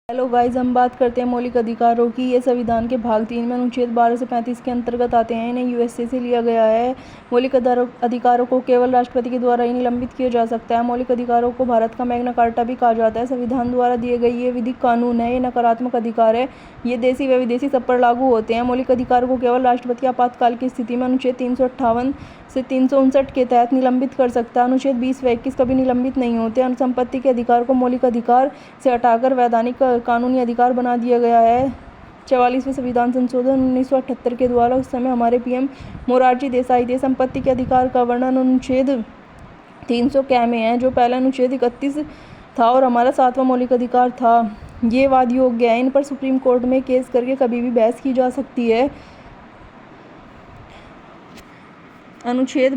Hello guys, हम बात करते हैं मौलिक अधिकारों की। ये संविधान के भाग 3 में अनुच्छेद 12 से 35 के अंतर्गत आते हैं। इन्हें यूएसए से लिया गया है। मौलिक अधिकारों को केवल राष्ट्रपति के द्वारा ही निलंबित किया जा सकता है। मौलिक अधिकारों को भारत का मैग्ना कार्टा भी कहा जाता है। संविधान द्वारा दिए गए ये विधिक कानून है। ये नकारात्मक अधिकार है। ये देशी व विदेशी सब पर लागू होते हैं। मौलिक अधिकारों को केवल राष्ट्रपति आपातकाल की स्थिति में अनुच्छेद 358 से 359 के तहत निलंबित कर सकता है। अनुच्छेद 20 व 21 कभी निलंबित नहीं होते। संपत्ति के अधिकार को मौलिक अधिकार से हटाकर वैधानिक कानूनी अधिकार बना दिया गया है। 44वें संविधान संशोधन 1978 के द्वारा उस समय हमारे पीएम मोरारजी देसाई थे। संपत्ति के अधिकार का वर्णन अनुच्छेद 300 क में है, जो पहला अनुच्छेद 31 था और हमारा 7वां मौलिक अधिकार था। ये वाद योग्य है। इन पर सुप्रीम कोर्ट में केस करके कभी भी बहस की जा सकती है। अनुच्छेद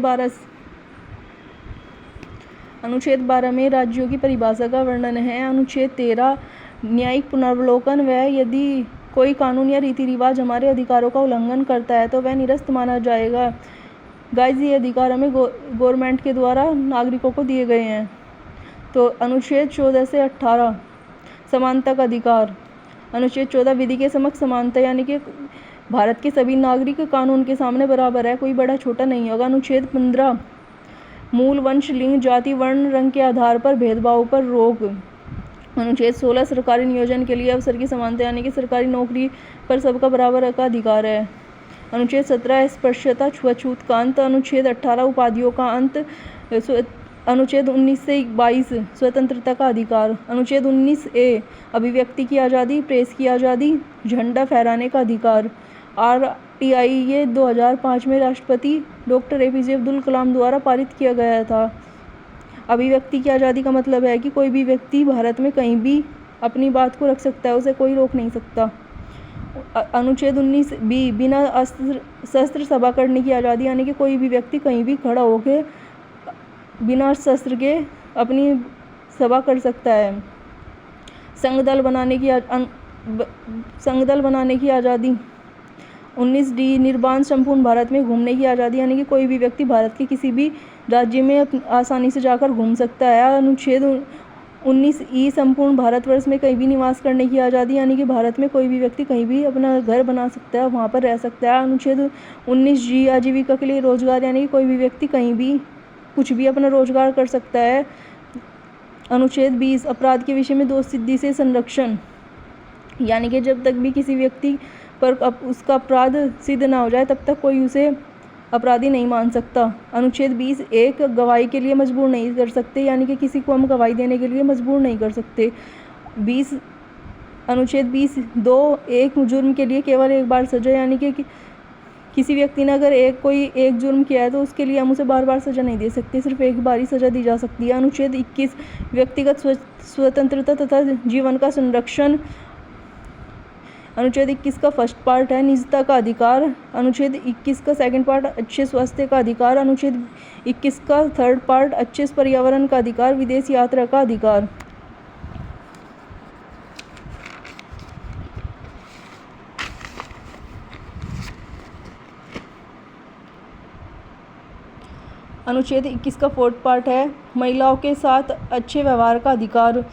12 में राज्यों की परिभाषा का वर्णन है। अनुच्छेद 13 न्यायिक पुनर्वलोकन व यदि कोई कानून या रीति रिवाज हमारे अधिकारों का उल्लंघन करता है तो वह निरस्त माना जाएगा। गाइस, ये अधिकार हमें गवर्नमेंट के द्वारा नागरिकों को दिए गए हैं। तो अनुच्छेद 14 से 18 समानता का अधिकार। अनुच्छेद 14 विधि के समक्ष समानता, यानी कि भारत के सभी नागरिक कानून के सामने बराबर है, कोई बड़ा छोटा नहीं होगा। अनुच्छेद 15 मूल, वंश, लिंग, जाति, वर्ण, रंग के आधार पर भेदभाव पर रोक। अनुच्छेद 16 सरकारी नियोजन के लिए अवसर की समानता, यानी कि सरकारी नौकरी पर सबका बराबर का अधिकार है। अनुच्छेद 17 स्पर्शता, छुआछूत का अंत। अनुच्छेद 18 उपाधियों का अंत। अनुच्छेद 19 से 22 स्वतंत्रता का अधिकार। अनुच्छेद 19A अभिव्यक्ति की आज़ादी, प्रेस की आज़ादी, झंडा फहराने का अधिकार। RTI ये 2005 में राष्ट्रपति डॉक्टर APJ अब्दुल कलाम द्वारा पारित किया गया था। अभिव्यक्ति की आज़ादी का मतलब है कि कोई भी व्यक्ति भारत में कहीं भी अपनी बात को रख सकता है, उसे कोई रोक नहीं सकता। अनुच्छेद 19B बिना शस्त्र सभा करने की आज़ादी, यानी कि कोई भी व्यक्ति कहीं भी खड़ा होकर बिना शस्त्र के अपनी सभा कर सकता है। संघ दल बनाने की आज़ादी। 19D निर्बाध संपूर्ण भारत में घूमने की आज़ादी, यानी कि कोई भी व्यक्ति भारत के किसी भी राज्य में आसानी से जाकर घूम सकता है। अनुच्छेद 19E संपूर्ण भारतवर्ष में कहीं भी निवास करने की आज़ादी, यानी कि भारत में कोई भी व्यक्ति कहीं भी अपना घर बना सकता है, वहाँ पर रह सकता है। अनुच्छेद 19G आजीविका के लिए रोजगार, यानी कि कोई भी व्यक्ति कहीं भी कुछ भी अपना रोजगार कर सकता है। अनुच्छेद 20 अपराध के विषय में दोषसिद्धि से संरक्षण, यानी कि जब तक भी किसी व्यक्ति पर उसका अपराध सिद्ध ना हो जाए तब तक कोई उसे अपराधी नहीं मान सकता। अनुच्छेद 20(1) गवाही के लिए मजबूर नहीं कर सकते, यानी कि किसी को हम गवाही देने के लिए मजबूर नहीं कर सकते। अनुच्छेद 20(2)(1) जुर्म के लिए केवल एक बार सजा, यानी कि किसी व्यक्ति ने अगर कोई एक जुर्म किया है तो उसके लिए हम उसे बार बार सजा नहीं दे सकते, सिर्फ एक बार ही सजा दी जा सकती है। अनुच्छेद 21 व्यक्तिगत स्वतंत्रता तथा जीवन का संरक्षण। अनुच्छेद 21 का फर्स्ट पार्ट है निजता का अधिकार। अनुच्छेद 21 का सेकंड पार्ट अच्छे स्वास्थ्य का अधिकार। अनुच्छेद 21 का थर्ड पार्ट अच्छे पर्यावरण का अधिकार, विदेश यात्रा का अधिकार। अनुच्छेद 21 का फोर्थ पार्ट है महिलाओं के साथ अच्छे व्यवहार का अधिकार।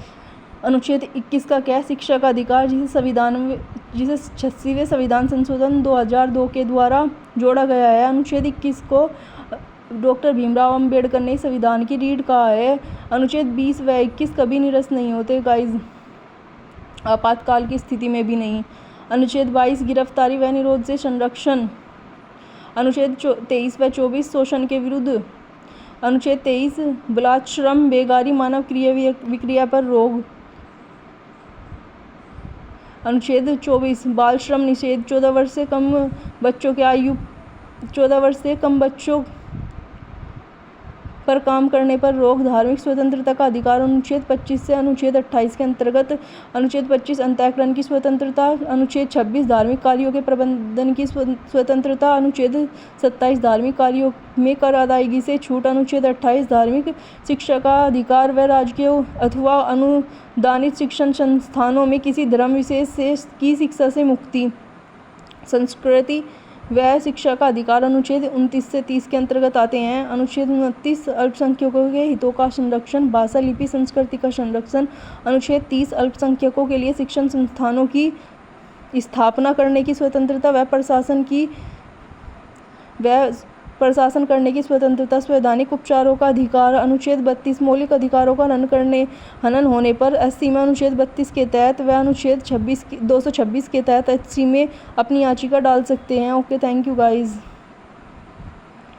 अनुच्छेद 21 का क्या है? शिक्षा का अधिकार, जिसे 86वें संविधान संशोधन 2002 के द्वारा जोड़ा गया है। अनुच्छेद 21 को डॉक्टर भीमराव अंबेडकर ने संविधान की रीढ़ कहा है। अनुच्छेद 20 व 21 कभी निरस्त नहीं होते गाइज, आपातकाल की स्थिति में भी नहीं। अनुच्छेद 22 गिरफ्तारी व निरोध से संरक्षण। अनुच्छेद 23 व 24 शोषण के विरुद्ध। अनुच्छेद 23 बलात्कार, श्रम, बेगारी, मानव विक्रिया पर रोक। अनुच्छेद 24 बाल श्रम निषेध, 14 वर्ष से कम बच्चों पर काम करने पर रोक। धार्मिक स्वतंत्रता का अधिकार। अनुच्छेद 25 से अनुच्छेद 28 के अंतर्गत। अनुच्छेद 25 अंतःकरण की स्वतंत्रता। अनुच्छेद 26 धार्मिक कार्यों के प्रबंधन की स्वतंत्रता। अनुच्छेद 27 धार्मिक कार्यों में कर अदायगी से छूट। अनुच्छेद 28 धार्मिक शिक्षा का अधिकार व राजकीय अथवा अनुदानित शिक्षण संस्थानों में किसी धर्म विशेष की शिक्षा से मुक्ति। संस्कृति व शिक्षा का अधिकार अनुच्छेद 29 से 30 के अंतर्गत आते हैं। अनुच्छेद 29 अल्पसंख्यकों के हितों का संरक्षण, भाषा, लिपि, संस्कृति का संरक्षण। अनुच्छेद 30 अल्पसंख्यकों के लिए शिक्षण संस्थानों की स्थापना करने की स्वतंत्रता व प्रशासन करने की स्वतंत्रता। संवैधानिक उपचारों का अधिकार। अनुच्छेद 32 मौलिक अधिकारों का हनन होने पर एससी में अनुच्छेद 32 के तहत व अनुच्छेद 226 के तहत एससी में अपनी याचिका डाल सकते हैं। Okay, thank you guys.